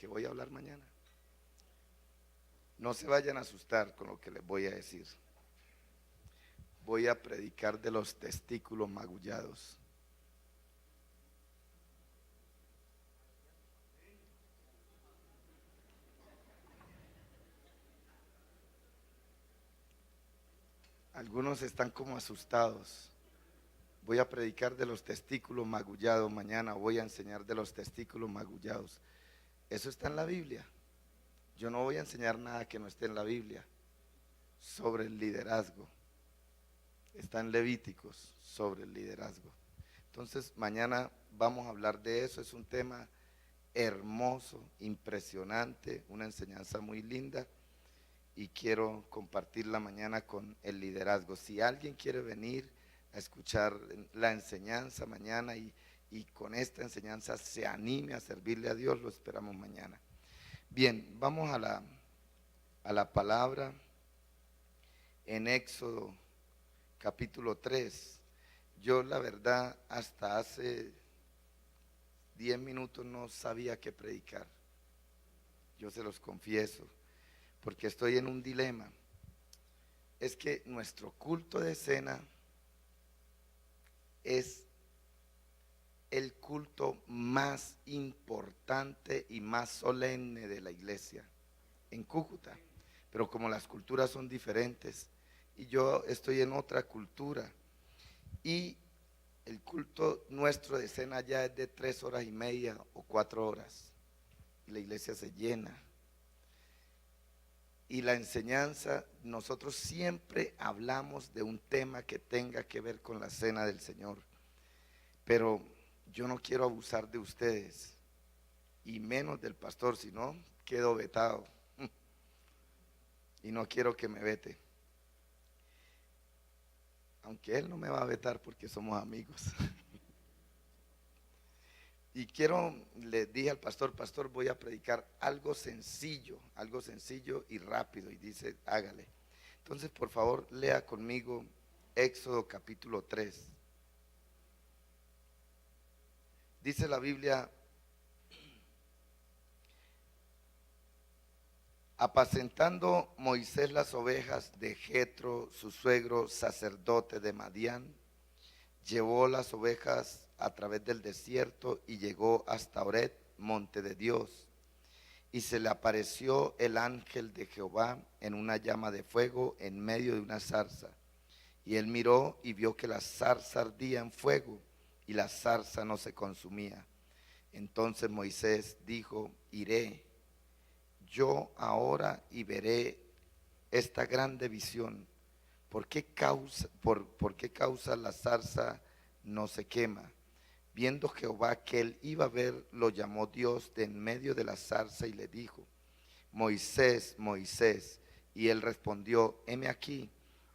que voy a hablar mañana. No se vayan a asustar con lo que les voy a decir. Voy a predicar de los testículos magullados. Algunos están como asustados. Voy a predicar de los testículos magullados mañana, voy a enseñar de los testículos magullados. Eso está en la Biblia. Yo no voy a enseñar nada que no esté en la Biblia sobre el liderazgo. Está en Levíticos sobre el liderazgo. Entonces mañana vamos a hablar de eso. Es un tema hermoso, impresionante, una enseñanza muy linda y quiero compartirla mañana con el liderazgo. Si alguien quiere venir a escuchar la enseñanza mañana y con esta enseñanza se anime a servirle a Dios, lo esperamos mañana. Bien, vamos a la palabra en Éxodo capítulo 3. Yo la verdad hasta hace 10 minutos no sabía qué predicar. Yo se los confieso, porque estoy en un dilema. Es que nuestro culto de cena es el culto más importante y más solemne de la iglesia en Cúcuta, pero como las culturas son diferentes y yo estoy en otra cultura y el culto nuestro de cena ya es de 3 horas y media o 4 horas y la iglesia se llena y la enseñanza, nosotros siempre hablamos de un tema que tenga que ver con la cena del Señor, pero yo no quiero abusar de ustedes y menos del pastor, si no quedo vetado y no quiero que me vete, aunque él no me va a vetar porque somos amigos. Y le dije al pastor, voy a predicar algo sencillo y rápido, y dice, hágale. Entonces por favor lea conmigo Éxodo capítulo 3. Dice la Biblia: apacentando Moisés las ovejas de Jetro, su suegro sacerdote de Madián, llevó las ovejas a través del desierto y llegó hasta Horeb, monte de Dios. Y se le apareció el ángel de Jehová en una llama de fuego en medio de una zarza. Y él miró y vio que la zarza ardía en fuego y la zarza no se consumía. Entonces Moisés dijo: iré yo ahora y veré esta grande visión. ¿Por qué causa la zarza no se quema? Viendo Jehová que él iba a ver, lo llamó Dios de en medio de la zarza y le dijo: Moisés, Moisés. Y él respondió: heme aquí.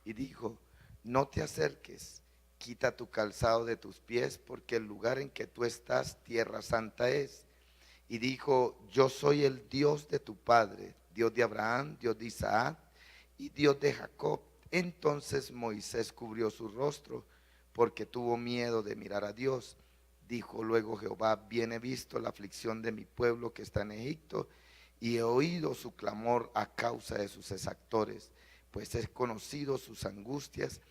Y dijo: no te acerques, quita tu calzado de tus pies, porque el lugar en que tú estás, tierra santa es. Y dijo: yo soy el Dios de tu padre, Dios de Abraham, Dios de Isaac y Dios de Jacob. Entonces Moisés cubrió su rostro porque tuvo miedo de mirar a Dios. Dijo luego Jehová: bien he visto la aflicción de mi pueblo que está en Egipto, y he oído su clamor a causa de sus exactores, pues he conocido sus angustias,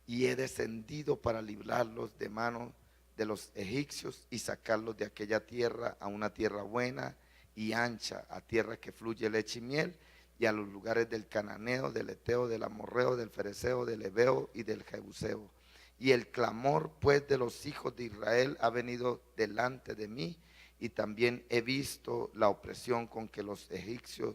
y he descendido para librarlos de mano de los egipcios y sacarlos de aquella tierra a una tierra buena y ancha, a tierra que fluye leche y miel, y a los lugares del cananeo, del eteo, del amorreo, del fereceo, del heveo y del jebuseo. Y el clamor pues de los hijos de Israel ha venido delante de mí, y también he visto la opresión con que los egipcios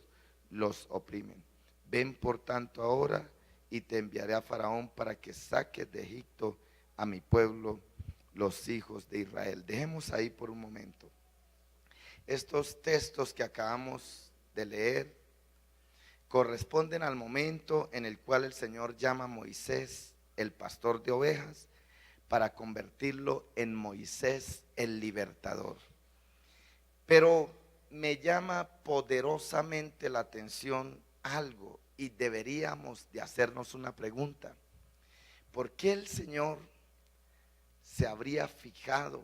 los oprimen. Ven por tanto ahora, y te enviaré a Faraón para que saques de Egipto a mi pueblo, los hijos de Israel. Dejemos ahí por un momento. Estos textos que acabamos de leer corresponden al momento en el cual el Señor llama a Moisés, el pastor de ovejas, para convertirlo en Moisés, el libertador. Pero me llama poderosamente la atención algo, y deberíamos de hacernos una pregunta: ¿por qué el Señor se habría fijado,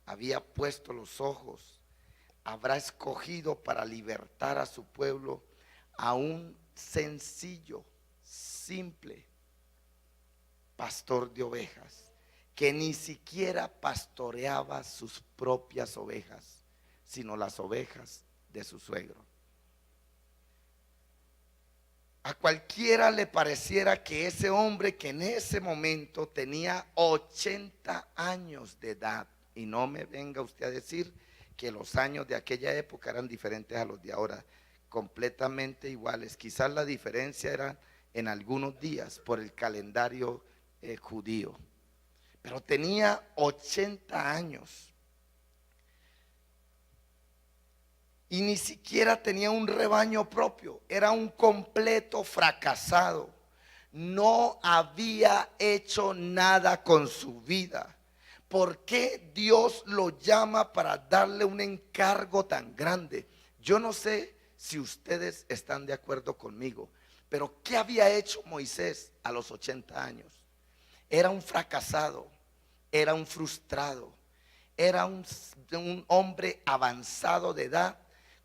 había puesto los ojos habrá escogido para libertar a su pueblo, a un sencillo, simple pastor de ovejas, que ni siquiera pastoreaba sus propias ovejas, sino las ovejas de su suegro. A cualquiera le pareciera que ese hombre, que en ese momento tenía 80 años de edad, y no me venga usted a decir que los años de aquella época eran diferentes a los de ahora, completamente iguales. Quizás la diferencia era en algunos días por el calendario judío, pero tenía 80 años. Y ni siquiera tenía un rebaño propio, era un completo fracasado. No había hecho nada con su vida. ¿Por qué Dios lo llama para darle un encargo tan grande? Yo no sé si ustedes están de acuerdo conmigo, pero ¿qué había hecho Moisés a los 80 años? Era un fracasado, era un frustrado, era un hombre avanzado de edad,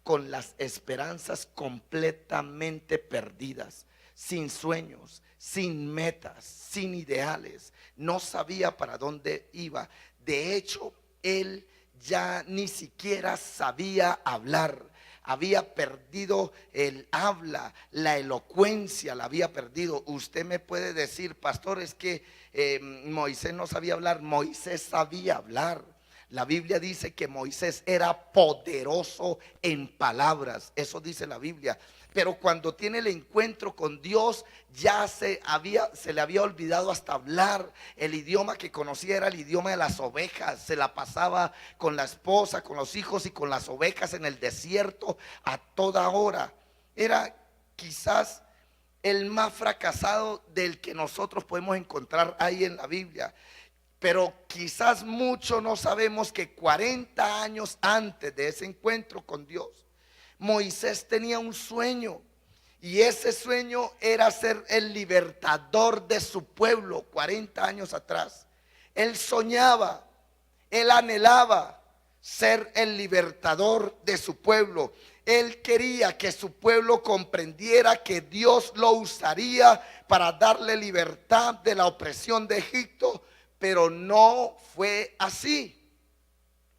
con las esperanzas completamente perdidas, sin sueños, sin metas, sin ideales. No sabía para dónde iba. De hecho, él ya ni siquiera sabía hablar. Había perdido el habla, la elocuencia la había perdido. Usted me puede decir, pastor, es que Moisés no sabía hablar. Moisés sabía hablar. La Biblia dice que Moisés era poderoso en palabras, eso dice la Biblia. Pero cuando tiene el encuentro con Dios, ya se le había olvidado hasta hablar. El idioma que conocía era el idioma de las ovejas. Se la pasaba con la esposa, con los hijos y con las ovejas en el desierto a toda hora. Era quizás el más fracasado del que nosotros podemos encontrar ahí en la Biblia. Pero quizás mucho no sabemos que 40 años antes de ese encuentro con Dios, Moisés tenía un sueño, y ese sueño era ser el libertador de su pueblo. 40 años atrás él soñaba, él anhelaba ser el libertador de su pueblo. Él quería que su pueblo comprendiera que Dios lo usaría para darle libertad de la opresión de Egipto. Pero no fue así.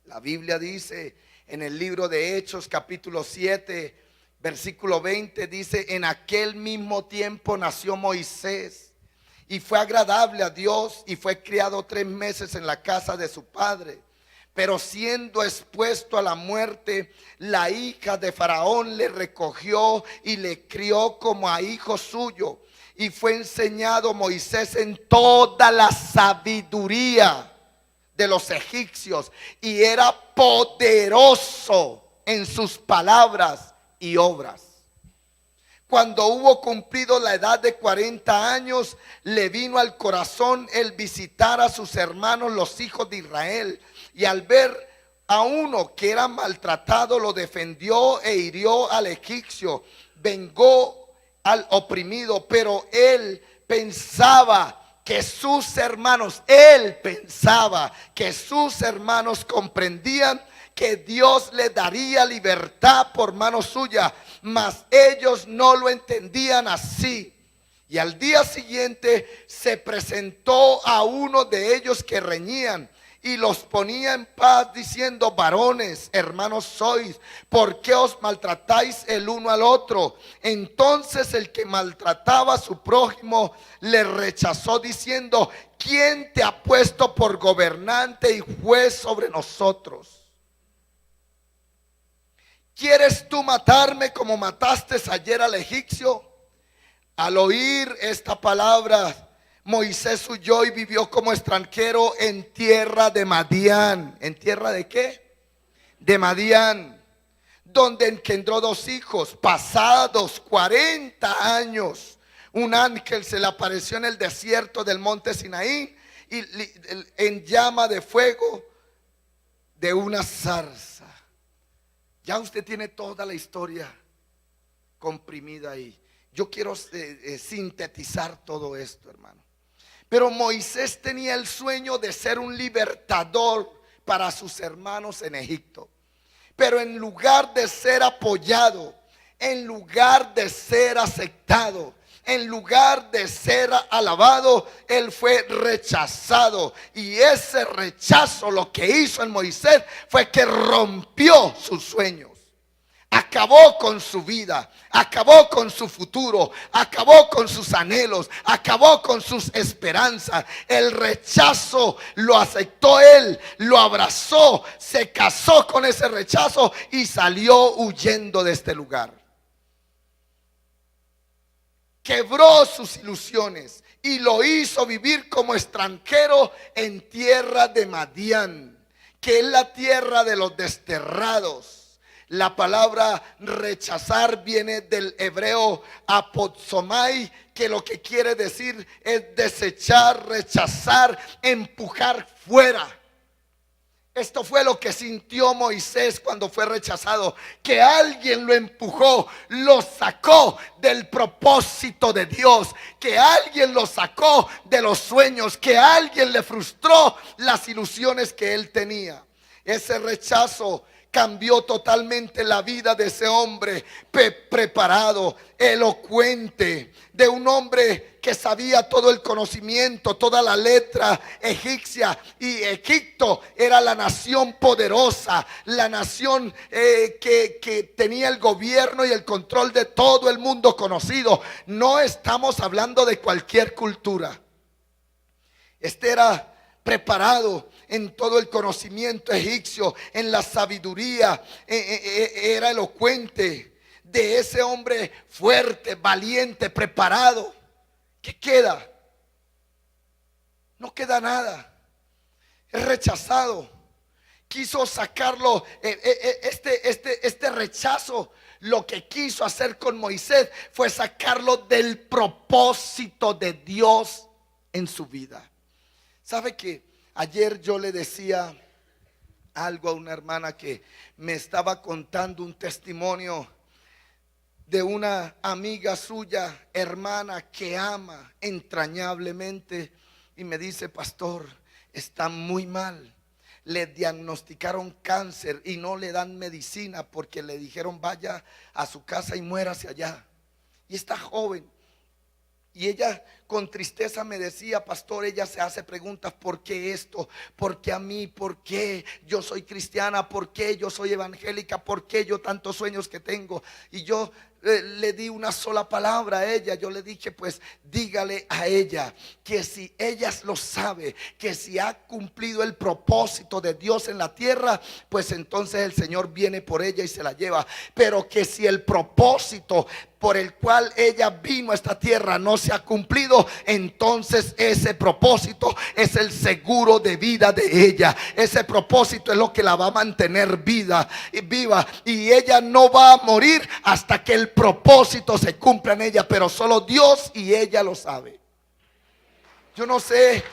La Biblia dice en el libro de Hechos capítulo 7 versículo 20, dice: en aquel mismo tiempo nació Moisés y fue agradable a Dios, y fue criado 3 meses en la casa de su padre. Pero siendo expuesto a la muerte, la hija de Faraón le recogió y le crió como a hijo suyo. Y fue enseñado Moisés en toda la sabiduría de los egipcios, y era poderoso en sus palabras y obras. Cuando hubo cumplido la edad de 40 años, le vino al corazón el visitar a sus hermanos, los hijos de Israel. Y al ver a uno que era maltratado, lo defendió e hirió al egipcio. Vengó al oprimido, pero él pensaba que sus hermanos comprendían que Dios le daría libertad por mano suya, mas ellos no lo entendían así. Y al día siguiente se presentó a uno de ellos que reñían y los ponía en paz, diciendo: varones, hermanos sois, ¿por qué os maltratáis el uno al otro? Entonces el que maltrataba a su prójimo le rechazó, diciendo: ¿quién te ha puesto por gobernante y juez sobre nosotros? ¿Quieres tú matarme como mataste ayer al egipcio? Al oír esta palabra, Moisés huyó y vivió como extranjero en tierra de Madián. ¿En tierra de qué? De Madián, donde engendró 2 hijos. Pasados 40 años, un ángel se le apareció en el desierto del monte Sinaí, y en llama de fuego de una zarza. Ya usted tiene toda la historia comprimida ahí. Yo quiero sintetizar todo esto, hermano. Pero Moisés tenía el sueño de ser un libertador para sus hermanos en Egipto. Pero en lugar de ser apoyado, en lugar de ser aceptado, en lugar de ser alabado, él fue rechazado. Y ese rechazo lo que hizo en Moisés fue que rompió sus sueños. Acabó con su vida, acabó con su futuro, acabó con sus anhelos, acabó con sus esperanzas. El rechazo lo aceptó él, lo abrazó, se casó con ese rechazo y salió huyendo de este lugar. Quebró sus ilusiones y lo hizo vivir como extranjero en tierra de Madián, que es la tierra de los desterrados. La palabra rechazar viene del hebreo apotsomai, que lo que quiere decir es desechar, rechazar, empujar fuera. Esto fue lo que sintió Moisés cuando fue rechazado, que alguien lo empujó, lo sacó del propósito de Dios, que alguien lo sacó de los sueños, que alguien le frustró las ilusiones que él tenía. Ese rechazo cambió totalmente la vida de ese hombre preparado, elocuente, de un hombre que sabía todo el conocimiento, toda la letra egipcia. Y Egipto era la nación poderosa, la nación que tenía el gobierno y el control de todo el mundo conocido. No estamos hablando de cualquier cultura. Este era preparado en todo el conocimiento egipcio, en la sabiduría, era elocuente. De ese hombre fuerte, valiente, preparado, ¿qué queda? No queda nada. Es rechazado. Quiso sacarlo, este rechazo, lo que quiso hacer con Moisés fue sacarlo del propósito de Dios en su vida. ¿Sabe que ayer yo le decía algo a una hermana que me estaba contando un testimonio de una amiga suya, hermana, que ama entrañablemente, y me dice: pastor, está muy mal, le diagnosticaron cáncer y no le dan medicina porque le dijeron vaya a su casa y muérase allá, y está joven. Y ella con tristeza me decía: pastor, ella se hace preguntas: ¿por qué esto? ¿Por qué a mí? ¿Por qué yo soy cristiana? ¿Por qué yo soy evangélica? ¿Por qué yo tantos sueños que tengo? Y yo le di una sola palabra a ella. Yo le dije: pues dígale a ella que si ella lo sabe, que si ha cumplido el propósito de Dios en la tierra, pues entonces el Señor viene por ella y se la lleva. Pero que si el propósito por el cual ella vino a esta tierra no se ha cumplido, entonces ese propósito es el seguro de vida de ella. Ese propósito es lo que la va a mantener viva, y ella no va a morir hasta que el propósito se cumpla en ella. Pero solo Dios y ella lo sabe. Yo no sé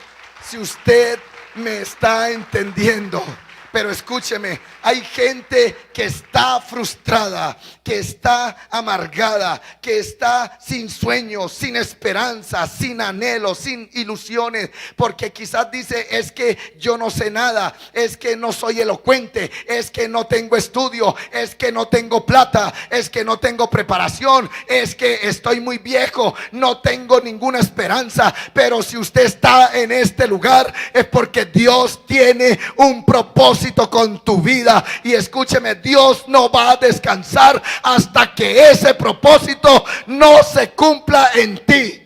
si usted me está entendiendo, pero escúcheme, hay gente que está frustrada, que está amargada, que está sin sueños, sin esperanza, sin anhelos, sin ilusiones, porque quizás dice: es que yo no sé nada, es que no soy elocuente, es que no tengo estudio, es que no tengo plata, es que no tengo preparación, es que estoy muy viejo, no tengo ninguna esperanza. Pero si usted está en este lugar es porque Dios tiene un propósito con tu vida. Y escúcheme, Dios no va a descansar hasta que ese propósito no se cumpla en ti.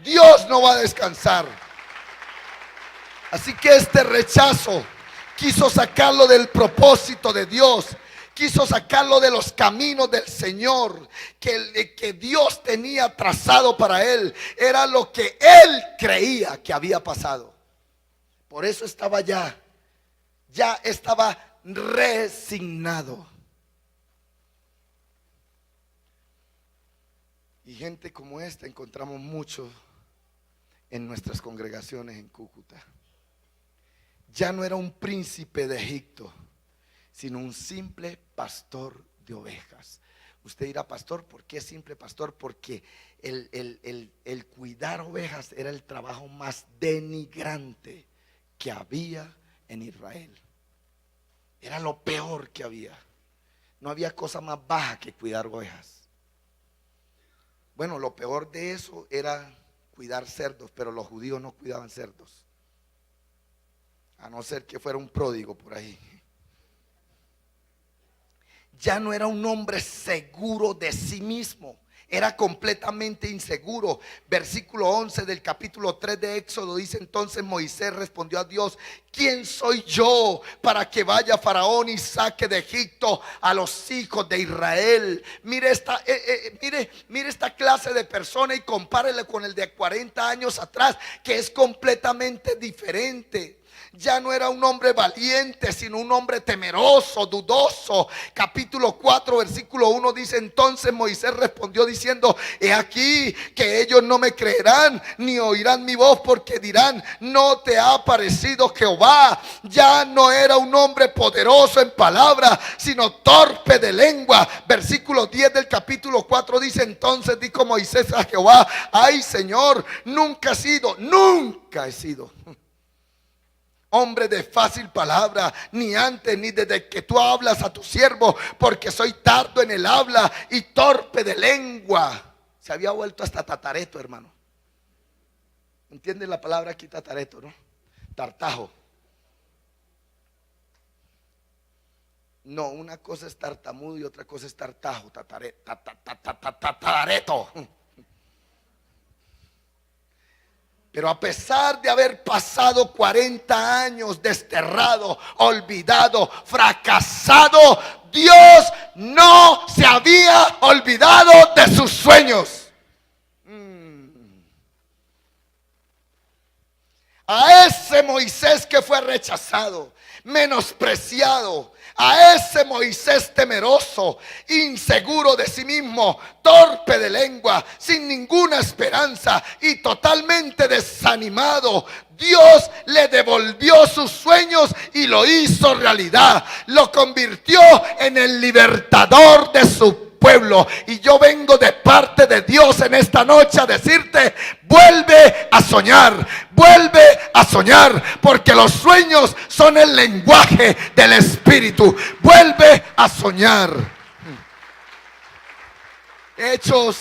Dios no va a descansar. Así que este rechazo quiso sacarlo del propósito de Dios, quiso sacarlo de los caminos del Señor que Dios tenía trazado para él. Era lo que él creía que había pasado. Por eso estaba ya estaba resignado. Y gente como esta encontramos mucho en nuestras congregaciones en Cúcuta. Ya no era un príncipe de Egipto, sino un simple pastor de ovejas. Usted dirá: pastor, ¿por qué simple pastor? Porque el cuidar ovejas era el trabajo más denigrante que había en Israel. Era lo peor que había. No había cosa más baja que cuidar ovejas. Bueno, lo peor de eso era cuidar cerdos, pero los judíos no cuidaban cerdos, a no ser que fuera un pródigo por ahí. Ya no era un hombre seguro de sí mismo, era completamente inseguro. Versículo 11 del capítulo 3 de Éxodo dice: entonces Moisés respondió a Dios: ¿quién soy yo para que vaya Faraón y saque de Egipto a los hijos de Israel? Mire esta clase de persona y compárele con el de 40 años atrás, que es completamente diferente. Ya no era un hombre valiente, sino un hombre temeroso, dudoso. Capítulo 4 versículo 1 dice: entonces Moisés respondió diciendo: he aquí que ellos no me creerán ni oirán mi voz, porque dirán: no te ha aparecido Jehová. Ya no era un hombre poderoso en palabra, sino torpe de lengua. Versículo 10 del capítulo 4 dice: entonces dijo Moisés a Jehová: ay, Señor, nunca he sido hombre de fácil palabra, ni antes ni desde que tú hablas a tu siervo, porque soy tardo en el habla y torpe de lengua. Se había vuelto hasta tatareto, hermano. ¿Entienden la palabra aquí, tatareto, no? Tartajo. No, una cosa es tartamudo y otra cosa es tartajo, tatareto. Pero a pesar de haber pasado 40 años desterrado, olvidado, fracasado, Dios no se había olvidado de sus sueños. A ese Moisés que fue rechazado, menospreciado, a ese Moisés temeroso, inseguro de sí mismo, torpe de lengua, sin ninguna esperanza y totalmente desanimado, Dios le devolvió sus sueños y lo hizo realidad. Lo convirtió en el libertador de su pueblo. Y yo vengo de parte de Dios en esta noche a decirte: vuelve a soñar, vuelve a soñar, porque los sueños son el lenguaje del Espíritu. Vuelve a soñar. Hechos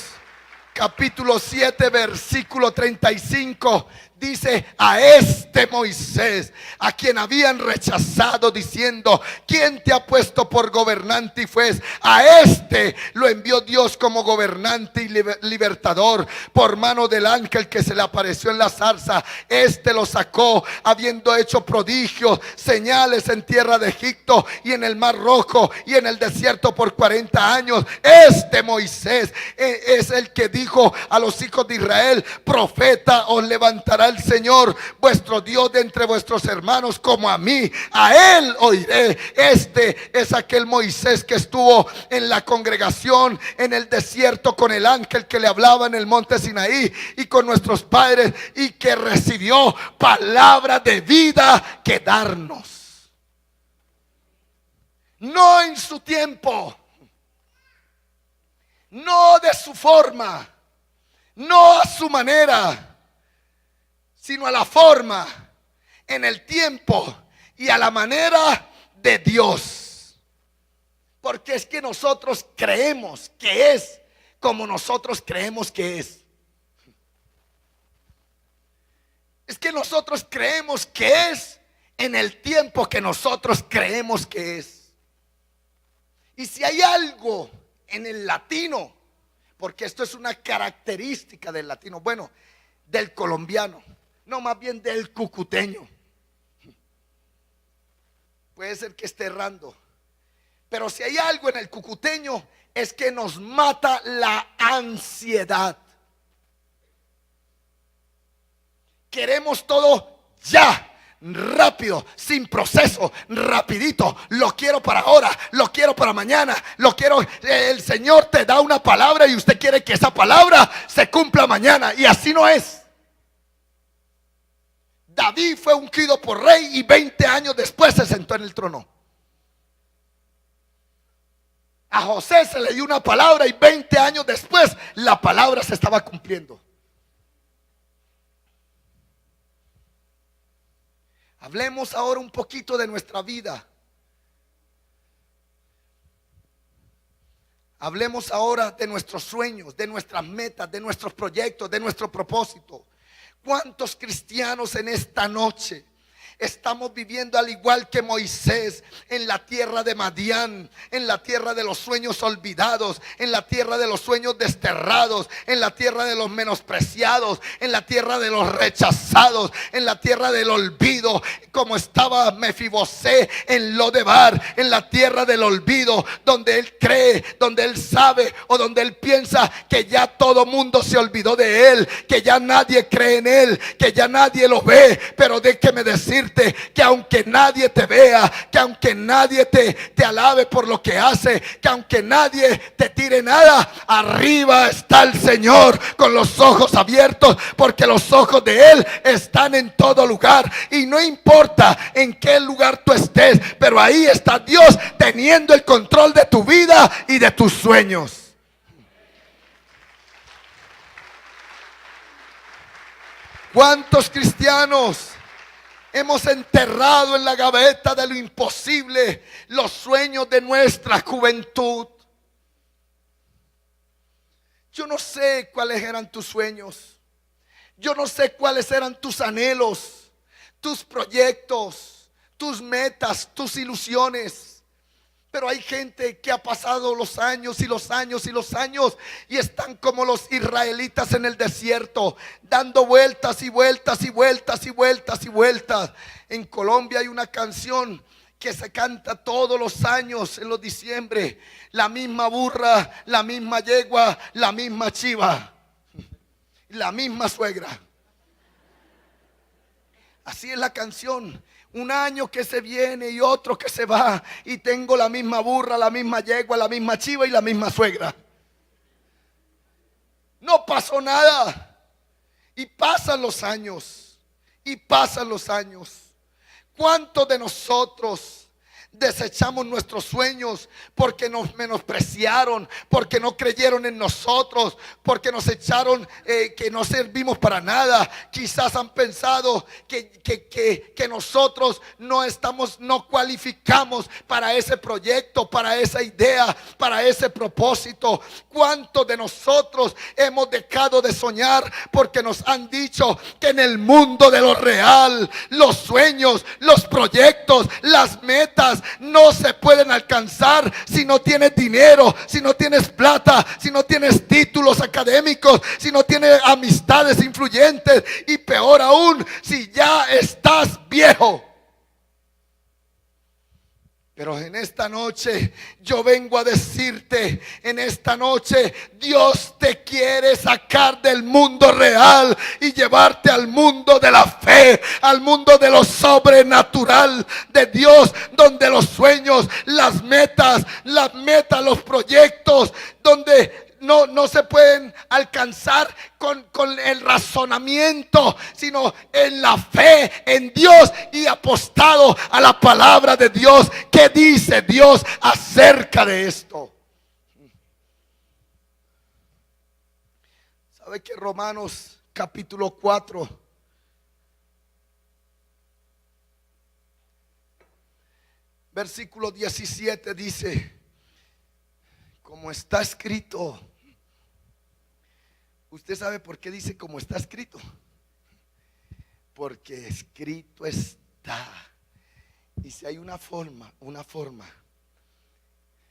capítulo 7 versículo 35 dice: a este Moisés, a quien habían rechazado diciendo: ¿quién te ha puesto por gobernante y juez? A este lo envió Dios como gobernante y libertador por mano del ángel que se le apareció en la zarza. Este lo sacó habiendo hecho prodigios, señales en tierra de Egipto y en el mar Rojo y en el desierto por 40 años. Este Moisés es el que dijo a los hijos de Israel: profeta os levantará el Señor vuestro Dios de entre vuestros hermanos como a mí, a él oiré. Este es aquel Moisés que estuvo en la congregación en el desierto con el ángel que le hablaba en el monte Sinaí y con nuestros padres, y que recibió palabra de vida que darnos. No en su tiempo, no de su forma, no a su manera, sino a la forma, en el tiempo y a la manera de Dios. Porque es que nosotros creemos que es como nosotros creemos que es. Es que nosotros creemos que es en el tiempo que nosotros creemos que es. Y si hay algo en el latino, porque esto es una característica del latino, bueno, del colombiano, no, más bien del cucuteño. Puede ser que esté errando, pero si hay algo en el cucuteño es que nos mata la ansiedad. Queremos todo ya, rápido, sin proceso, rapidito. Lo quiero para ahora, lo quiero para mañana, lo quiero. El Señor te da una palabra y usted quiere que esa palabra se cumpla mañana, y así no es. David fue ungido por rey y 20 años después se sentó en el trono. A José se le dio una palabra y 20 años después la palabra se estaba cumpliendo. Hablemos ahora un poquito de nuestra vida. Hablemos ahora de nuestros sueños, de nuestras metas, de nuestros proyectos, de nuestro propósito. ¿Cuántos cristianos en esta noche estamos viviendo al igual que Moisés en la tierra de Madián, en la tierra de los sueños olvidados, en la tierra de los sueños desterrados, en la tierra de los menospreciados, en la tierra de los rechazados, en la tierra del olvido, como estaba Mefibosé en Lodebar, en la tierra del olvido, donde él cree, donde él sabe o donde él piensa que ya todo mundo se olvidó de él, que ya nadie cree en él, que ya nadie lo ve? Pero déjeme decirte que aunque nadie te vea, que aunque nadie te alabe por lo que hace, que aunque nadie te tire nada, arriba está el Señor con los ojos abiertos, porque los ojos de Él están en todo lugar. Y no importa en qué lugar tú estés, pero ahí está Dios teniendo el control de tu vida y de tus sueños. ¿Cuántos cristianos hemos enterrado en la gaveta de lo imposible los sueños de nuestra juventud? Yo no sé cuáles eran tus sueños. Yo no sé cuáles eran tus anhelos, tus proyectos, tus metas, tus ilusiones. Pero hay gente que ha pasado los años y los años y los años y están como los israelitas en el desierto, dando vueltas y vueltas y vueltas y vueltas y vueltas. En Colombia hay una canción que se canta todos los años en los diciembre: la misma burra, la misma yegua, la misma chiva, la misma suegra. Así es la canción. Un año que se viene y otro que se va, y tengo la misma burra, la misma yegua, la misma chiva y la misma suegra. No pasó nada. Y pasan los años. Y pasan los años. ¿Cuántos de nosotros desechamos nuestros sueños porque nos menospreciaron, porque no creyeron en nosotros, porque nos echaron que no servimos para nada? Quizás han pensado que nosotros no cualificamos para ese proyecto, para esa idea, para ese propósito. ¿Cuántos de nosotros hemos dejado de soñar porque nos han dicho que en el mundo de lo real los sueños, los proyectos, las metas no se pueden alcanzar si no tienes dinero, si no tienes plata, si no tienes títulos académicos, si no tienes amistades influyentes, y peor aún, si ya estás viejo? Pero en esta noche yo vengo a decirte, en esta noche Dios te quiere sacar del mundo real y llevarte al mundo de la fe, al mundo de lo sobrenatural de Dios, donde los sueños, las metas, los proyectos, donde no se pueden alcanzar con el razonamiento, sino en la fe en Dios y apostado a la palabra de Dios. ¿Qué dice Dios acerca de esto? ¿Sabe que Romanos capítulo 4 versículo 17 dice: como está escrito? ¿Usted sabe por qué dice como está escrito? Porque escrito está. Y si hay una forma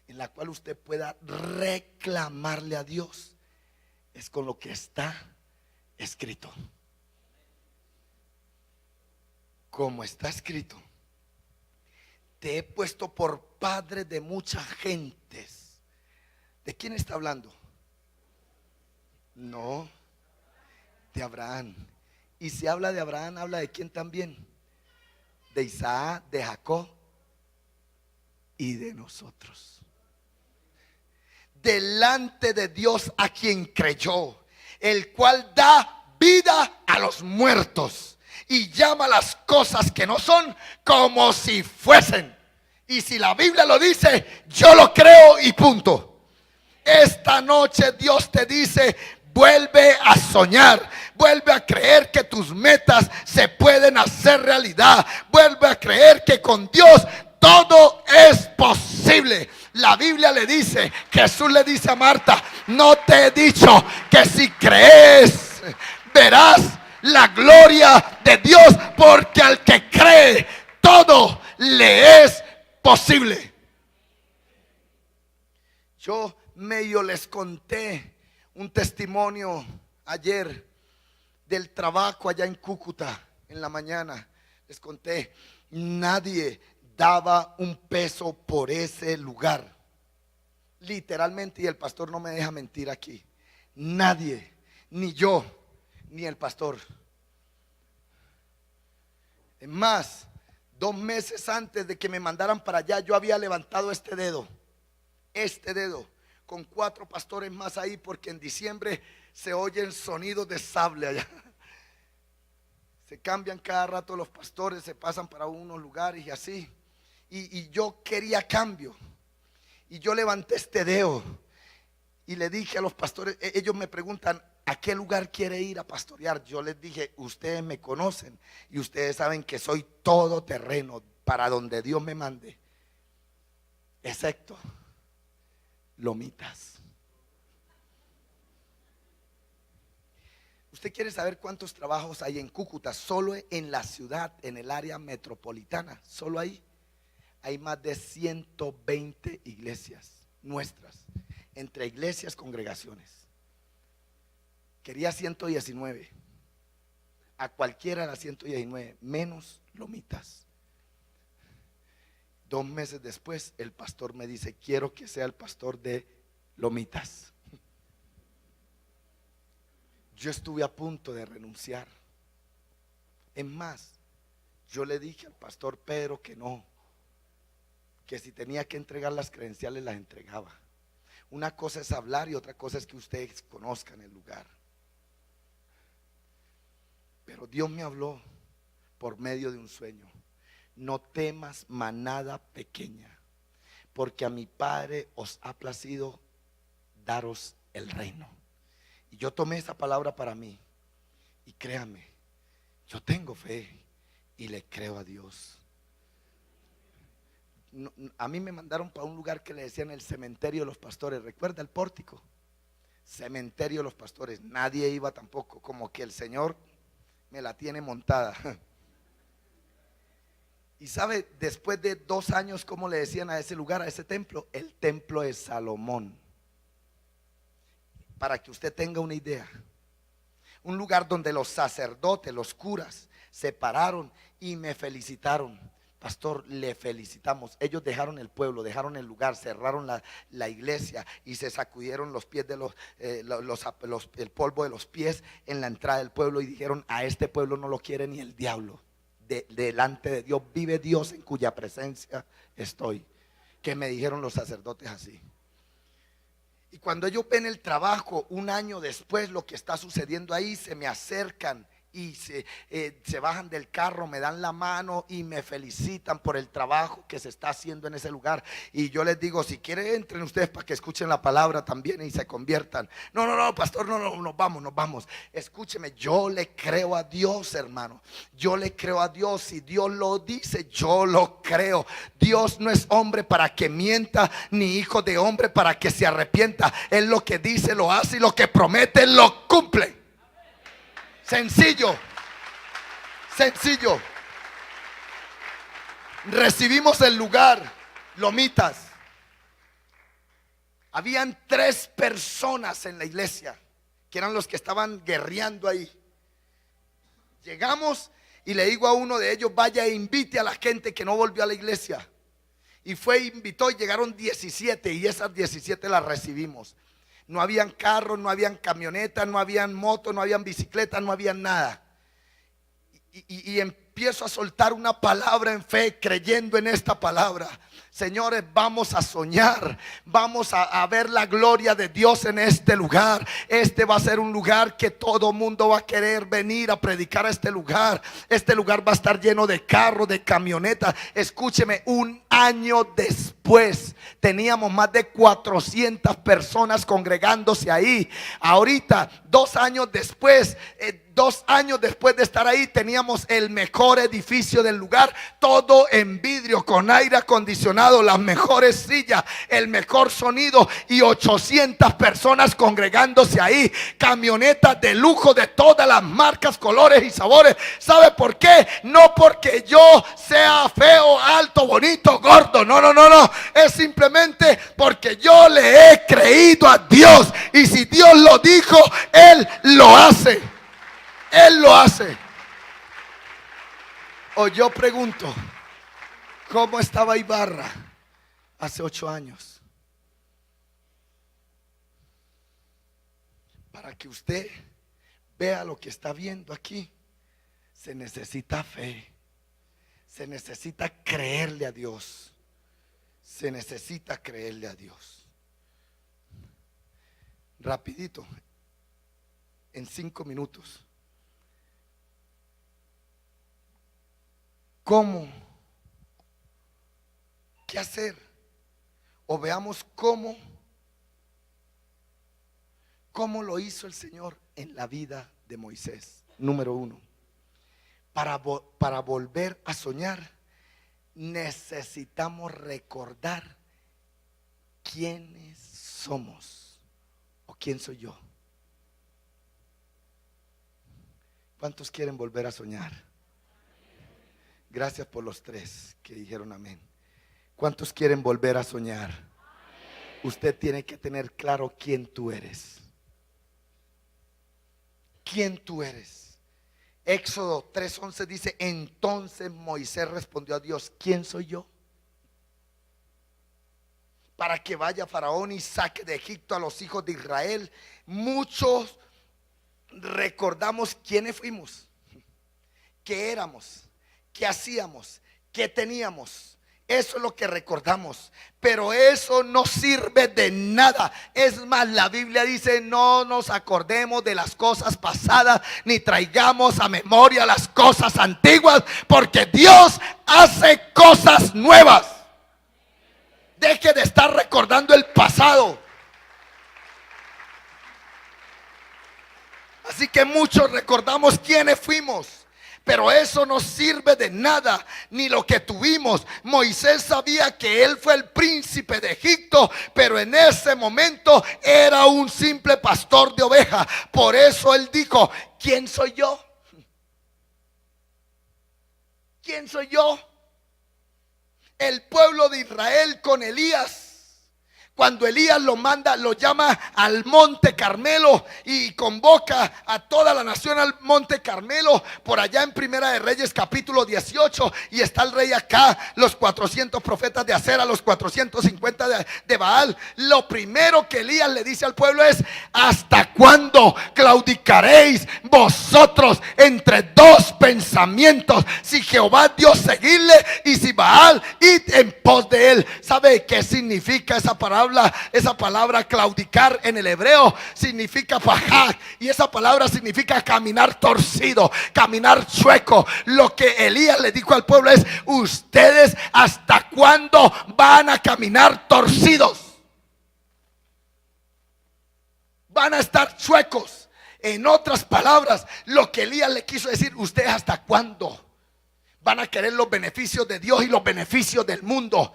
en la cual usted pueda reclamarle a Dios, es con lo que está escrito. Como está escrito: te he puesto por padre de muchas gentes. ¿De quién está hablando? No, de Abraham. Y si habla de Abraham, ¿habla de quién también? De Isaac, de Jacob y de nosotros. Delante de Dios a quien creyó, el cual da vida a los muertos y llama las cosas que no son como si fuesen. Y si la Biblia lo dice, yo lo creo y punto. Esta noche Dios te dice: vuelve a soñar, vuelve a creer que tus metas se pueden hacer realidad, vuelve a creer que con Dios todo es posible. La Biblia le dice, Jesús le dice a Marta: no te he dicho que si crees verás la gloria de Dios, porque al que cree todo le es posible. Yo medio les conté un testimonio ayer del trabajo allá en Cúcuta. En la mañana les conté, nadie daba un peso por ese lugar, literalmente, y el pastor no me deja mentir aquí. Nadie, ni yo, ni el pastor. Es más, 2 meses antes de que me mandaran para allá, yo había levantado este dedo, con 4 pastores más ahí, porque en diciembre se oyen sonidos de sable allá. Se cambian cada rato los pastores, se pasan para unos lugares y así. Y yo quería cambio. Y yo levanté este dedo y le dije a los pastores, ellos me preguntan: ¿a qué lugar quiere ir a pastorear? Yo les dije: ustedes me conocen y ustedes saben que soy todoterreno para donde Dios me mande, excepto Lomitas. ¿Usted quiere saber cuántos trabajos hay en Cúcuta? Solo en la ciudad, en el área metropolitana, solo ahí hay más de 120 iglesias nuestras, entre iglesias, congregaciones. Quería 119, a cualquiera de las 119, menos Lomitas. 2 meses después, el pastor me dice: quiero que sea el pastor de Lomitas. Yo estuve a punto de renunciar. Es más, yo le dije al pastor Pedro que no, que si tenía que entregar las credenciales las entregaba. Una cosa es hablar y otra cosa es que ustedes conozcan el lugar. Pero Dios me habló por medio de un sueño: no temas, manada pequeña, porque a mi Padre os ha placido daros el reino. Y yo tomé esa palabra para mí, y créame, yo tengo fe y le creo a Dios. A mí me mandaron para un lugar que le decían el cementerio de los pastores. ¿Recuerda el pórtico? Cementerio de los pastores. Nadie iba tampoco, como que el Señor me la tiene montada. Y sabe, después de 2 años, ¿cómo le decían a ese lugar, a ese templo? El templo de Salomón. Para que usted tenga una idea, un lugar donde los sacerdotes, los curas, se pararon y me felicitaron: pastor, le felicitamos. Ellos dejaron el pueblo, dejaron el lugar, cerraron la iglesia y se sacudieron los pies de el polvo de los pies en la entrada del pueblo, y dijeron: a este pueblo no lo quiere ni el diablo. Delante de Dios vive Dios, en cuya presencia estoy. Que me dijeron los sacerdotes así. Y cuando ellos ven el trabajo, 1 año después, lo que está sucediendo ahí, se me acercan y se bajan del carro, me dan la mano y me felicitan por el trabajo que se está haciendo en ese lugar. Y yo les digo: si quieren, entren ustedes para que escuchen la palabra también y se conviertan. No, pastor, no, nos vamos. Escúcheme, yo le creo a Dios, hermano. Yo le creo a Dios. Si Dios lo dice, yo lo creo. Dios no es hombre para que mienta, ni hijo de hombre para que se arrepienta. Él lo que dice lo hace, y lo que promete lo cumple. Sencillo. Recibimos el lugar, Lomitas. Habían 3 personas en la iglesia que eran los que estaban guerreando ahí. Llegamos y le digo a uno de ellos: vaya e invite a la gente que no volvió a la iglesia. Y fue, invitó, y llegaron 17, y esas 17 las recibimos. No habían carros, no habían camionetas, no habían motos, no habían bicicletas, no habían nada. Y empiezo a soltar una palabra en fe, creyendo en esta palabra. Señores, vamos a soñar, vamos a ver la gloria de Dios en este lugar. Este va a ser un lugar que todo mundo va a querer venir a predicar a este lugar. Este lugar va a estar lleno de carros, de camionetas. Escúcheme, 1 año después teníamos más de 400 personas congregándose ahí. Ahorita, 2 años después, 2 años después de estar ahí, teníamos el mejor edificio del lugar, todo en vidrio, con aire acondicionado, acondicionado, las mejores sillas, el mejor sonido y 800 personas congregándose ahí. Camionetas de lujo de todas las marcas, colores y sabores. ¿Sabe por qué? No porque yo sea feo, alto, bonito, gordo. No, no, no, no. Es simplemente porque yo le he creído a Dios. Y si Dios lo dijo, Él lo hace. Él lo hace. O yo pregunto, ¿cómo estaba Ibarra hace 8 años? Para que usted vea lo que está viendo aquí, se necesita fe, se necesita creerle a Dios, se necesita creerle a Dios. Rapidito, en 5 minutos. ¿Cómo? ¿Qué hacer? O veamos cómo lo hizo el Señor en la vida de Moisés. Número 1, para volver a soñar, necesitamos recordar quiénes somos o quién soy yo. ¿Cuántos quieren volver a soñar? Gracias por los 3 que dijeron amén. ¿Cuántos quieren volver a soñar? Usted tiene que tener claro quién tú eres. ¿Quién tú eres? Éxodo 3:11 dice: entonces Moisés respondió a Dios: ¿quién soy yo? Para que vaya Faraón y saque de Egipto a los hijos de Israel. Muchos recordamos quiénes fuimos, qué éramos, qué hacíamos, qué teníamos. Eso es lo que recordamos, pero eso no sirve de nada. Es más, la Biblia dice: no nos acordemos de las cosas pasadas, ni traigamos a memoria las cosas antiguas, porque Dios hace cosas nuevas. Deje de estar recordando el pasado. Así que muchos recordamos quiénes fuimos, pero eso no sirve de nada, ni lo que tuvimos. Moisés sabía que él fue el príncipe de Egipto, pero en ese momento era un simple pastor de ovejas. Por eso él dijo: ¿quién soy yo? ¿Quién soy yo? El pueblo de Israel con Elías, cuando Elías lo manda, lo llama al monte Carmelo y convoca a toda la nación al monte Carmelo, por allá en Primera de Reyes capítulo 18, y está el rey acá, los 400 profetas de Acera, los 450 de Baal. Lo primero que Elías le dice al pueblo es: ¿hasta cuándo claudicaréis vosotros entre dos pensamientos? Si Jehová Dios, seguirle, y si Baal, id en pos de él. ¿Sabe qué significa esa palabra? Esa palabra claudicar en el hebreo significa fajar, y esa palabra significa caminar torcido, caminar chueco. Lo que Elías le dijo al pueblo es: ustedes ¿hasta cuándo van a caminar torcidos? Van a estar chuecos. En otras palabras, lo que Elías le quiso decir: ustedes ¿hasta cuándo van a querer los beneficios de Dios y los beneficios del mundo?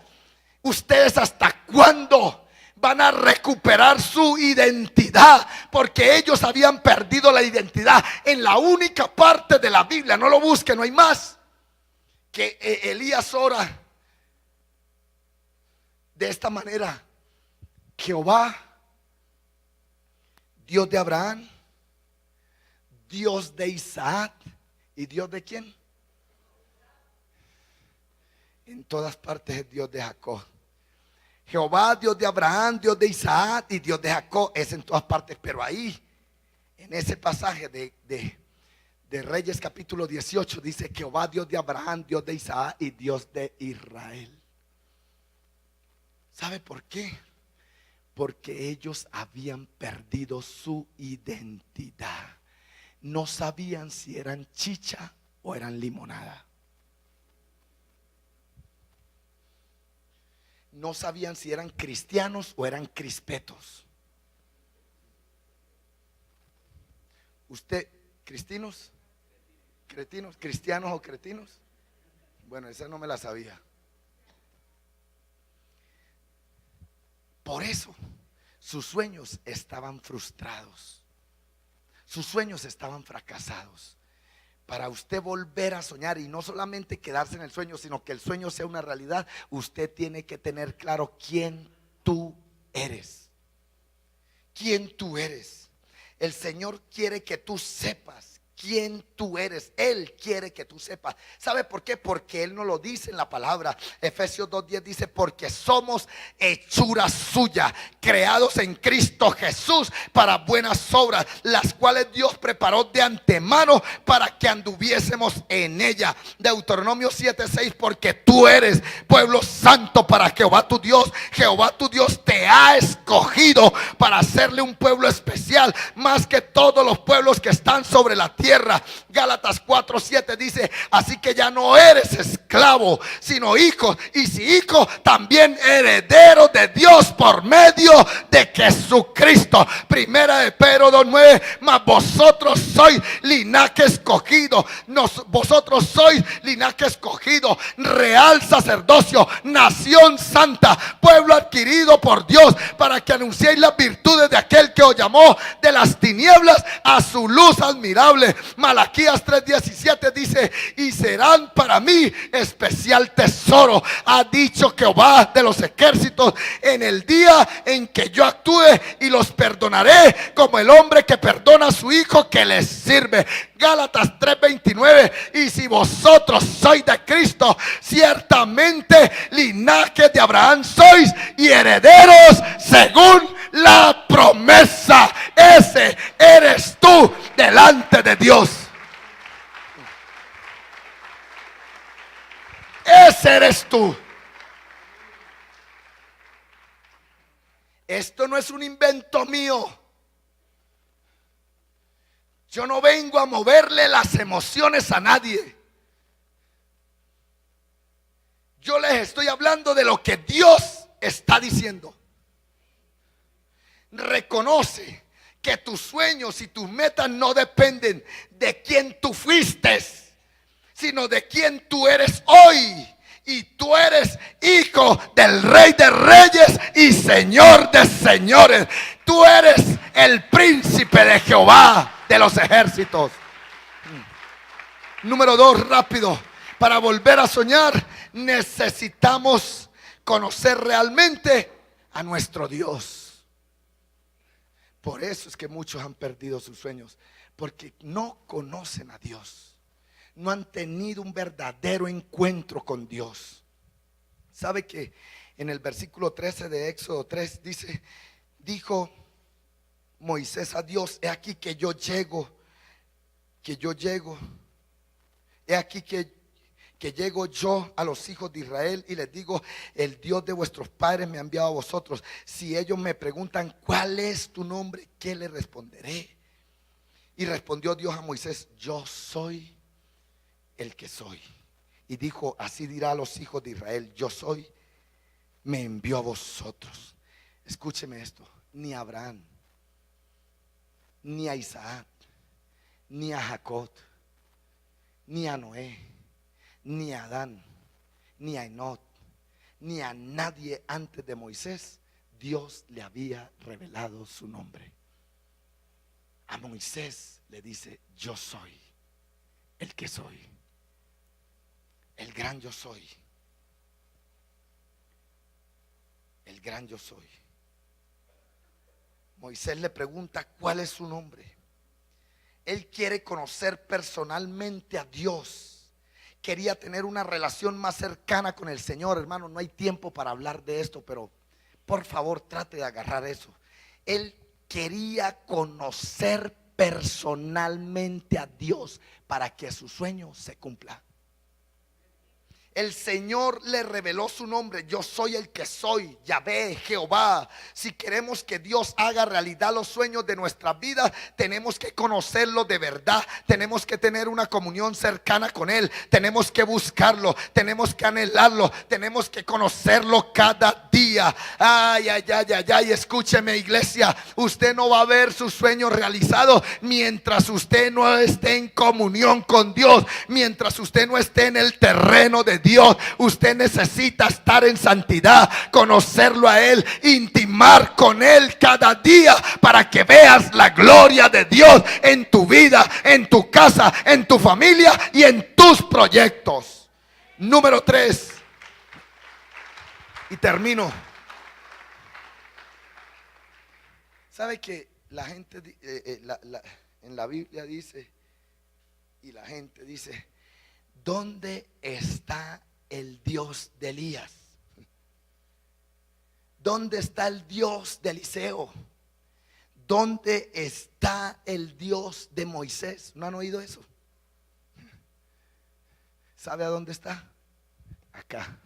¿Ustedes hasta cuándo van a recuperar su identidad? Porque ellos habían perdido la identidad en la única parte de la Biblia, no lo busquen, no hay más, que Elías ora de esta manera: Jehová, Dios de Abraham, Dios de Isaac y Dios de ¿quién? En todas partes es Dios de Jacob. Jehová, Dios de Abraham, Dios de Isaac y Dios de Jacob, es en todas partes. Pero ahí, en ese pasaje de Reyes capítulo 18, dice: Jehová, Dios de Abraham, Dios de Isaac y Dios de Israel. ¿Sabe por qué? Porque ellos habían perdido su identidad. No sabían si eran chicha o eran limonada. No sabían si eran cristianos o eran crispetos. ¿Usted, cristinos? ¿Cretinos? ¿Cristianos o cretinos? Bueno, esa no me la sabía. Por eso sus sueños estaban frustrados, sus sueños estaban fracasados. Para usted volver a soñar y no solamente quedarse en el sueño, sino que el sueño sea una realidad, usted tiene que tener claro quién tú eres. ¿Quién tú eres? El Señor quiere que tú sepas quién tú eres. Él quiere que tú sepas. ¿Sabe por qué? Porque Él nos lo dice en la palabra. Efesios 2:10 dice: porque somos hechura suya, creados en Cristo Jesús para buenas obras, las cuales Dios preparó de antemano para que anduviésemos en ella. Deuteronomio 7:6: porque tú eres pueblo santo para Jehová tu Dios. Jehová tu Dios te ha escogido para hacerle un pueblo especial, más que todos los pueblos que están sobre la tierra. Gálatas 4:7 dice: así que ya no eres esclavo, sino hijo, y si hijo, también heredero de Dios por medio de Jesucristo. Primera de Pedro 2:9: mas vosotros sois linaje escogido, vosotros sois linaje escogido, real sacerdocio, nación santa, pueblo adquirido por Dios, para que anunciéis las virtudes de aquel que os llamó de las tinieblas a su luz admirable. Malaquías 3:17 dice: y serán para mí especial tesoro, ha dicho Jehová de los ejércitos, en el día en que yo actúe, y los perdonaré como el hombre que perdona a su hijo que le sirve. Gálatas 3:29: y si vosotros sois de Cristo, ciertamente linaje de Abraham sois y herederos según la promesa. Ese eres tú delante de Dios. Ese eres tú. Esto no es un invento mío. Yo no vengo a moverle las emociones a nadie. Yo les estoy hablando de lo que Dios está diciendo. Reconoce que tus sueños y tus metas no dependen de quién tú fuiste, sino de quién tú eres hoy. Y tú eres hijo del Rey de Reyes y Señor de Señores. Tú eres el príncipe de Jehová de los ejércitos. Número 2, rápido. Para volver a soñar, necesitamos conocer realmente a nuestro Dios. Por eso es que muchos han perdido sus sueños, porque no conocen a Dios. No han tenido un verdadero encuentro con Dios. ¿Sabe que en el versículo 13 de Éxodo 3 dice: dijo Moisés a Dios: he aquí que yo llego, he aquí que llego yo a los hijos de Israel y les digo: el Dios de vuestros padres me ha enviado a vosotros. Si ellos me preguntan: ¿cuál es tu nombre?, ¿qué le responderé? Y respondió Dios a Moisés: yo soy el que soy. Y dijo: así dirá a los hijos de Israel: yo soy, me envió a vosotros. Escúcheme esto: ni a Abraham, ni a Isaac, ni a Jacob, ni a Noé, ni a Adán, ni a Enoc, ni a nadie antes de Moisés Dios le había revelado su nombre. A Moisés le dice: yo soy el que soy. El gran yo soy. El gran yo soy. Moisés le pregunta: ¿cuál es su nombre? Él quiere conocer personalmente a Dios. Quería tener una relación más cercana con el Señor. Hermano, no hay tiempo para hablar de esto, pero por favor trate de agarrar eso. Él quería conocer personalmente a Dios para que su sueño se cumpla. El Señor le reveló su nombre: yo soy el que soy, Yahvé, Jehová. Si queremos que Dios haga realidad los sueños de nuestra vida, tenemos que conocerlo de verdad. Tenemos que tener una comunión cercana con Él. Tenemos que buscarlo, tenemos que anhelarlo, tenemos que conocerlo cada día. Ay, ay, ay, ay, ay. Escúcheme, iglesia, usted no va a ver sus sueños realizados mientras usted no esté en comunión con Dios, mientras usted no esté en el terreno de Dios. Usted necesita estar en santidad, conocerlo a Él, intimar con Él cada día para que veas la gloria de Dios en tu vida, en tu casa, en tu familia y en tus proyectos. Número 3. Y termino. ¿Sabe que la gente en la Biblia dice, y la gente dice, ¿dónde está el Dios de Elías? ¿Dónde está el Dios de Eliseo? ¿Dónde está el Dios de Moisés? ¿No han oído eso? ¿Sabe a dónde está? Acá.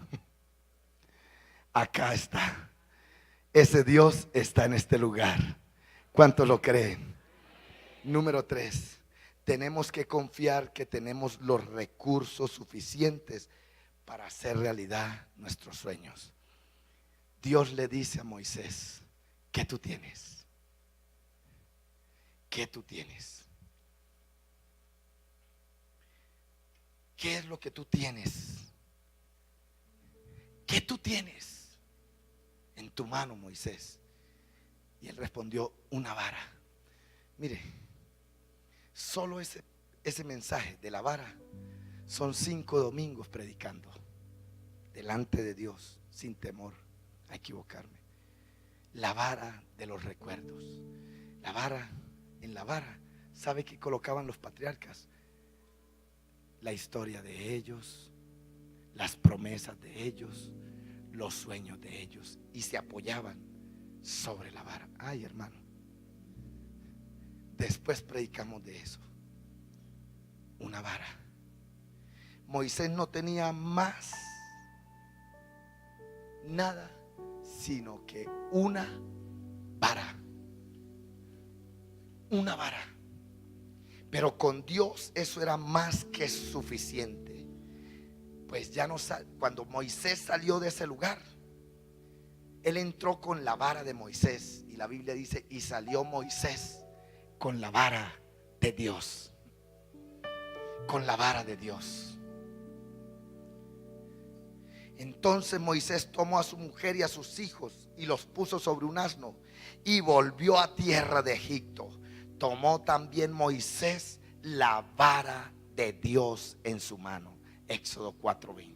Acá está. Ese Dios está en este lugar. ¿Cuántos lo creen? Número 3. Tenemos que confiar que tenemos los recursos suficientes para hacer realidad nuestros sueños. Dios le dice a Moisés, ¿qué tú tienes? ¿Qué tú tienes? ¿Qué es lo que tú tienes? ¿Qué tú tienes en tu mano, Moisés? Y él respondió, una vara. Mire, solo ese mensaje de la vara son 5 domingos predicando delante de Dios sin temor a equivocarme. La vara de los recuerdos. La vara, en la vara, ¿sabe qué colocaban los patriarcas? La historia de ellos, las promesas de ellos, los sueños de ellos, y se apoyaban sobre la vara. Ay, hermano, después predicamos de eso. Una vara. Moisés no tenía más nada sino que una vara. Una vara. Pero con Dios eso era más que suficiente. Pues ya no, cuando Moisés salió de ese lugar, él entró con la vara de Moisés. Y la Biblia dice, y salió Moisés con la vara de Dios. Con la vara de Dios. Entonces Moisés tomó a su mujer y a sus hijos y los puso sobre un asno y volvió a tierra de Egipto. Tomó también Moisés la vara de Dios en su mano. Éxodo 4:20.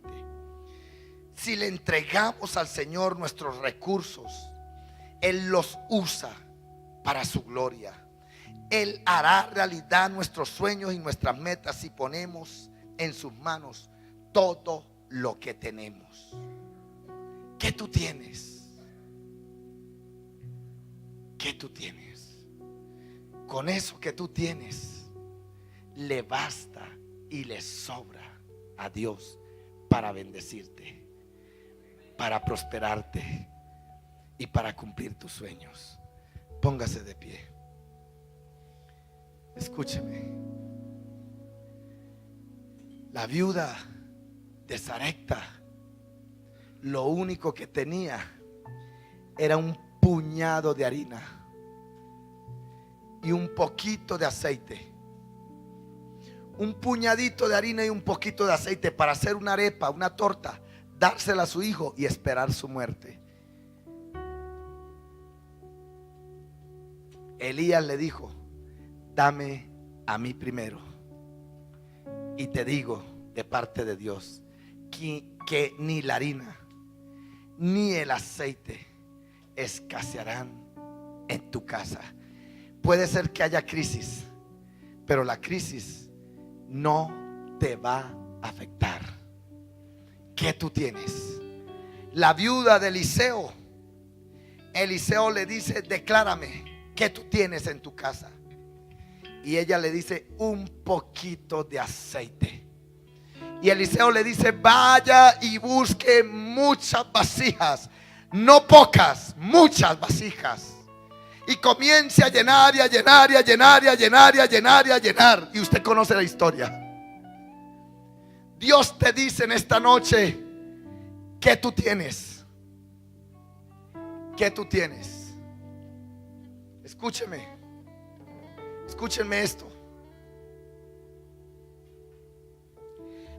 Si le entregamos al Señor nuestros recursos, Él los usa para su gloria. Él hará realidad nuestros sueños y nuestras metas si ponemos en sus manos todo lo que tenemos. ¿Qué tú tienes? ¿Qué tú tienes? Con eso que tú tienes, le basta y le sobra a Dios para bendecirte, para prosperarte y para cumplir tus sueños. Póngase de pie. Escúcheme. La viuda de Sarepta, lo único que tenía era un puñado de harina y un poquito de aceite. Un puñadito de harina y un poquito de aceite para hacer una arepa, una torta, dársela a su hijo y esperar su muerte. Elías le dijo, dame a mí primero. Y te digo de parte de Dios que ni la harina ni el aceite escasearán en tu casa. Puede ser que haya crisis, pero la crisis no te va a afectar. ¿Qué tú tienes? La viuda de Eliseo, Eliseo le dice, declárame qué tú tienes en tu casa. Y ella le dice, un poquito de aceite. Y Eliseo le dice, vaya y busque muchas vasijas, no pocas, muchas vasijas. Y comience a llenar y a llenar y a llenar y a llenar y a llenar y a llenar. Y usted conoce la historia. Dios te dice en esta noche, ¿qué tú tienes? ¿Qué tú tienes? Escúcheme. Escúchenme esto.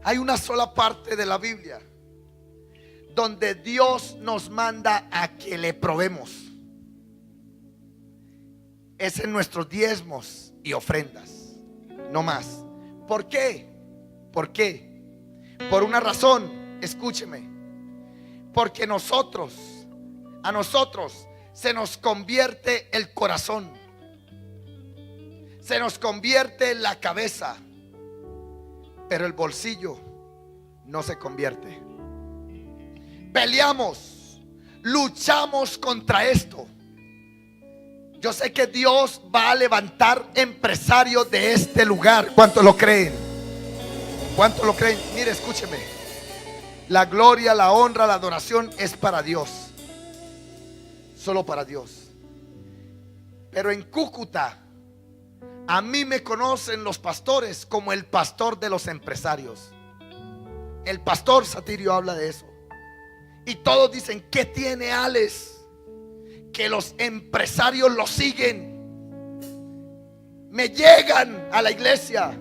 Hay una sola parte de la Biblia donde Dios nos manda a que le probemos. Es en nuestros diezmos y ofrendas, no más. ¿Por qué? ¿Por qué? Por una razón, escúcheme. Porque a nosotros se nos convierte el corazón, se nos convierte la cabeza, pero el bolsillo no se convierte. Peleamos, luchamos contra esto. Yo sé que Dios va a levantar empresarios de este lugar. ¿Cuántos lo creen? ¿Cuántos lo creen? Mire, escúcheme. La gloria, la honra, la adoración es para Dios. Solo para Dios. Pero en Cúcuta, a mí me conocen los pastores como el pastor de los empresarios. El pastor Satirio habla de eso. Y todos dicen: ¿qué tiene Alex? Que los empresarios lo siguen. Me llegan a la iglesia,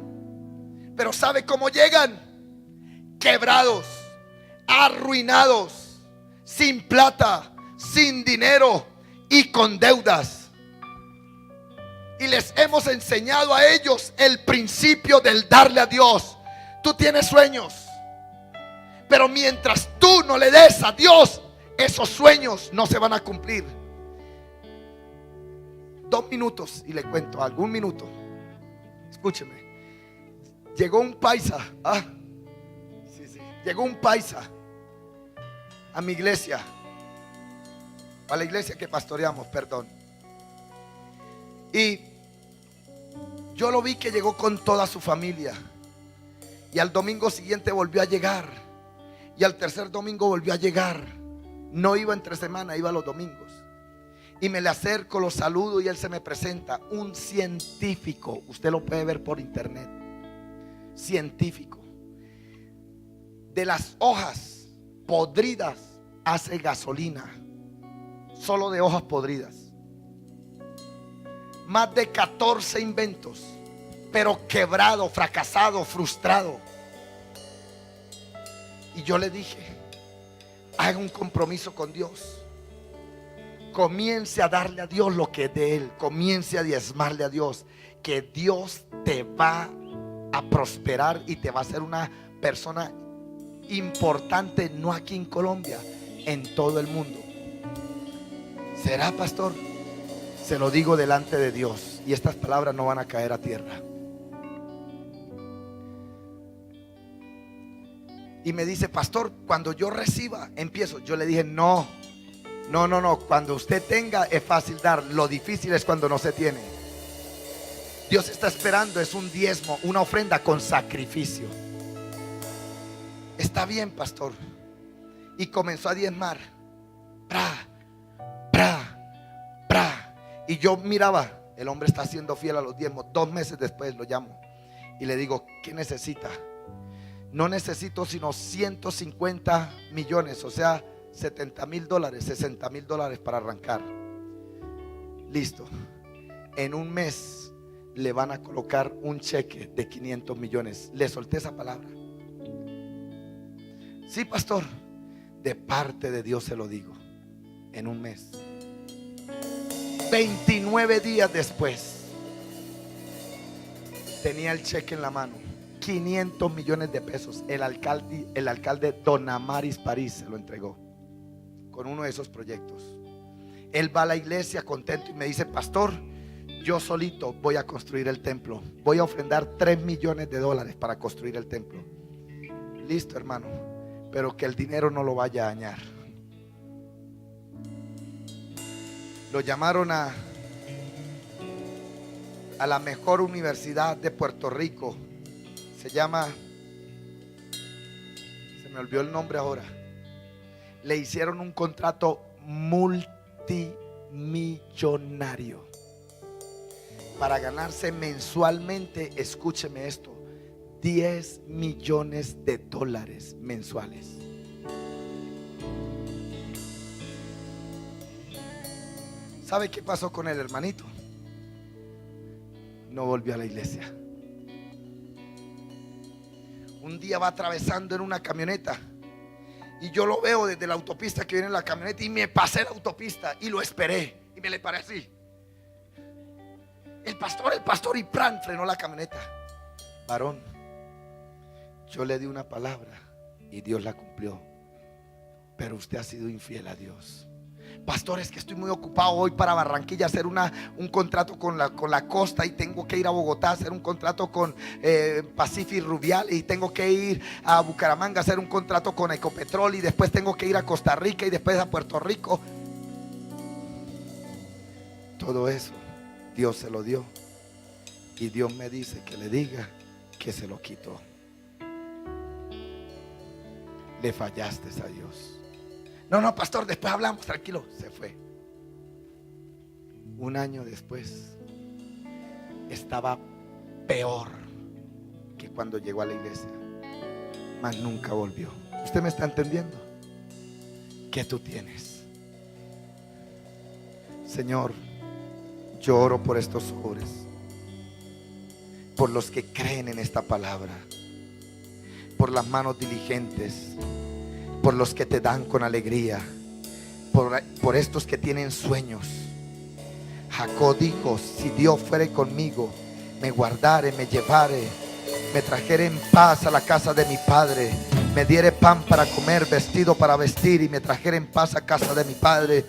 pero ¿sabe cómo llegan? Quebrados, arruinados, sin plata, sin dinero y con deudas. Y les hemos enseñado a ellos el principio del darle a Dios. Tú tienes sueños, pero mientras tú no le des a Dios, esos sueños no se van a cumplir. 2 minutos y le cuento algo, 1 minuto. Escúcheme. Llegó un paisa. Llegó un paisa a mi iglesia, a la iglesia que pastoreamos, perdón. Y yo lo vi que llegó con toda su familia. Y al domingo siguiente volvió a llegar. Y al tercer domingo volvió a llegar. No iba entre semana, iba los domingos. Y me le acerco, lo saludo y él se me presenta. Un científico, usted lo puede ver por internet. Científico. De las hojas podridas hace gasolina. Solo de hojas podridas. Más de 14 inventos. Pero quebrado, fracasado, frustrado. Y yo le dije: haga un compromiso con Dios. Comience a darle a Dios lo que es de Él. Comience a diezmarle a Dios. Que Dios te va a prosperar y te va a hacer una persona importante, no aquí en Colombia, en todo el mundo. ¿Será, pastor? Se lo digo delante de Dios. Y estas palabras no van a caer a tierra. Y me dice: pastor, cuando yo reciba, empiezo. Yo le dije: no. Cuando usted tenga es fácil dar. Lo difícil es cuando no se tiene. Dios está esperando, es un diezmo, una ofrenda con sacrificio. Está bien, pastor. Y comenzó a diezmar. Y yo miraba, el hombre está siendo fiel a los diezmos. 2 meses después lo llamo y le digo: ¿qué necesita? No necesito sino 150 millones, o sea, $70,000, $60,000 para arrancar. Listo. En 1 mes le van a colocar un cheque de 500 millones. Le solté esa palabra. Sí, pastor, de parte de Dios se lo digo. En 1 mes. 29 días después tenía el cheque en la mano. 500 millones de pesos. El alcalde Don Amaris París se lo entregó con uno de esos proyectos. Él va a la iglesia contento y me dice: pastor, yo solito voy a construir el templo. Voy a ofrendar $3 millones para construir el templo. Listo, hermano, pero que el dinero no lo vaya a dañar. Lo llamaron a la mejor universidad de Puerto Rico. Se llama, se me olvidó el nombre ahora. Le hicieron un contrato multimillonario para ganarse mensualmente, escúcheme esto, $10 millones mensuales. ¿Sabe qué pasó con el hermanito? No volvió a la iglesia. un día va atravesando en una camioneta y yo lo veo desde la autopista que viene en la camioneta, y me pasé la autopista y lo esperé y me le paré así. El pastor, y ¡pran! Frenó la camioneta. Varón, yo le di una palabra y Dios la cumplió, pero usted ha sido infiel a Dios. Pastor, es que estoy muy ocupado hoy para Barranquilla, hacer un contrato con la costa, y tengo que ir a Bogotá a hacer un contrato con Pacific Rubial, y tengo que ir a Bucaramanga a hacer un contrato con Ecopetrol, y después tengo que ir a Costa Rica y después a Puerto Rico. Todo eso Dios se lo dio, y Dios me dice que le diga que se lo quitó. Le fallaste a Dios. No, pastor, después hablamos, tranquilo. Se fue. Un año después estaba peor que cuando llegó a la iglesia, mas nunca volvió. ¿Usted me está entendiendo? ¿Qué tú tienes? Señor, yo oro por estos hombres, por los que creen en esta palabra, por las manos diligentes, por los que te dan con alegría, por estos que tienen sueños. Jacob dijo: si Dios fuere conmigo, me guardare, me llevare, me trajere en paz a la casa de mi padre, me diere pan para comer, vestido para vestir, y me trajere en paz a casa de mi padre,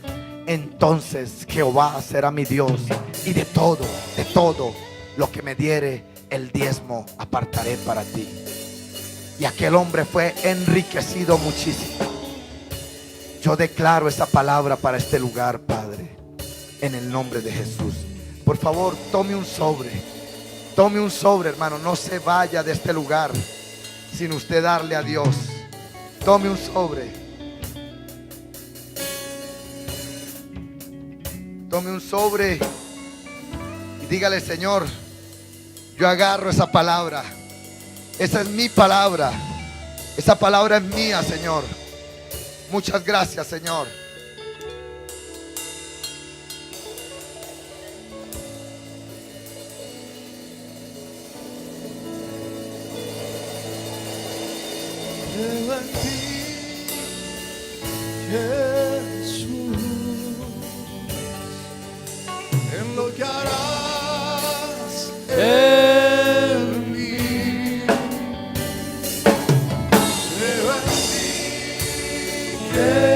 entonces Jehová será mi Dios, y de todo lo que me diere el diezmo apartaré para ti. Y aquel hombre fue enriquecido muchísimo. Yo declaro esa palabra para este lugar, Padre, en el nombre de Jesús. Por favor, tome un sobre, hermano. No se vaya de este lugar sin usted darle a Dios. Tome un sobre. Tome un sobre y dígale: Señor, yo agarro esa palabra. Esa es mi palabra. Esa palabra es mía, Señor. Muchas gracias, Señor. Creo en ti, Jesús, en lo que harás en mí. Creo en ti, Jesús,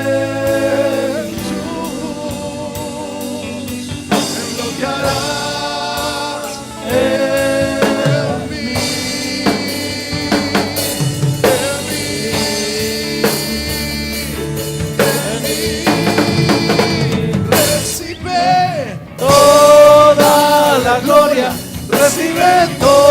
en lo que harás en mí. Recibe toda la gloria, recibe todo.